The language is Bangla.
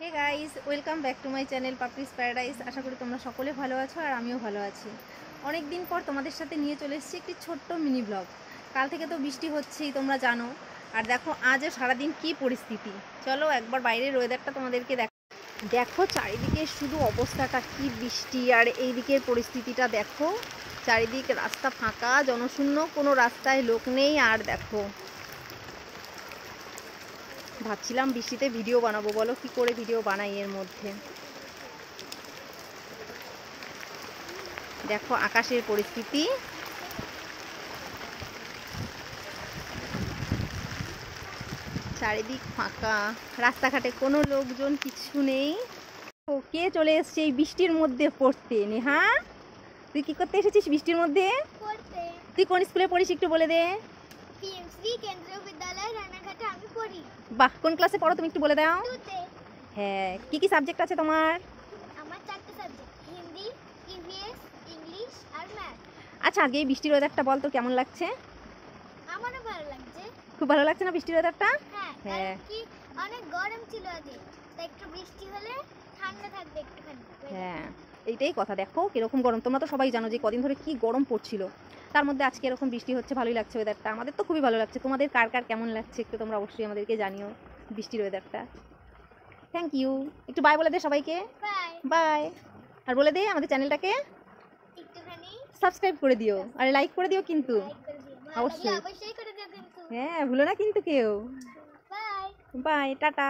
Hey guys, welcome back to my channel Papri's paradise. আশা করি তোমরা সকলে ভালো আছো আর আমিও ভালো আছি। অনেক দিন পর তোমাদের সাথে নিয়ে চলে এসেছি একটি ছোট্ট মিনি ব্লগ। কাল থেকে তো বৃষ্টি হচ্ছেই, তোমরা জানো। আর দেখো আজও সারাদিন কি পরিস্থিতি। চলো একবার বাইরের ওয়েদারটা তোমাদেরকে দেখো চারিদিকে শুধু অবস্থাটা কি বৃষ্টি, আর এই দিকের পরিস্থিতিটা দেখো। চারিদিক রাস্তা ফাঁকা, জনশূন্য, কোনো রাস্তায় লোক নেই। আর দেখো, ভাবছিলাম বৃষ্টিতে ভিডিও বানাবো, বলো কি করে ভিডিও বানাই এর মধ্যে। দেখো আকাশের পরিস্থিতি, চারিদিক ফাঁকা, রাস্তাঘাটে কোনো লোকজন কিছু নেই। ও কে চলে এসছে এই বৃষ্টির মধ্যে পড়তে? নেহা, তুই কি করতে এসেছিস বৃষ্টির মধ্যে? পড়তে। তুই কোন স্কুলে পড়িস একটু বলে দে। পিএমসি কেন্দ্রীয় বিদ্যালয় রানাঘাটে আমি পড়ি। বাহ, কোন ক্লাসে পড়ো তুমি একটু বলে দাও। 2তে। হ্যাঁ, কি কি সাবজেক্ট আছে তোমার? আমার 4টে সাবজেক্ট, হিন্দি, ইভিএস, ইংলিশ আর ম্যাথ। আচ্ছা, আগে এই বৃষ্টির ওয়েদারটা বল তো কেমন লাগছে? আমারও ভালো লাগছে। খুব ভালো লাগছে না বৃষ্টির ওয়েদারটা? হ্যাঁ, হ্যাঁ। কারণ কি অনেক গরম ছিল আগে, তাই একটু বৃষ্টি হলে ঠান্ডা থাকবে একটুখানি। হ্যাঁ, এইটাই কথা। দেখো কিরকম গরম, তোমরা তো সবাই জানো যে কদিন ধরে কি গরম পড়ছিল। তার মধ্যে আজকে এরকম বৃষ্টি হচ্ছে, ভালোই লাগছে ওয়েদারটা। আমাদের তো খুবই ভালো লাগছে। তোমাদের কার কার কেমন লাগছে একটু তোমরা অবশ্যই আমাদেরকে জানিও বৃষ্টির ওয়েদারটা। Thank you. একটু বাই বলে দে সবাইকে। বাই। বাই। আর বলে দে আমাদের চ্যানেলটাকে একটুখানি সাবস্ক্রাইব করে দিও আর লাইক করে দিও কিন্তু। লাইক করে দিও। ভালো লাগলে অবশ্যই। অবশ্যই করে দিও কিন্তু। হ্যাঁ, ভুলো না কিন্তু কেউ। বাই। Bye, tata.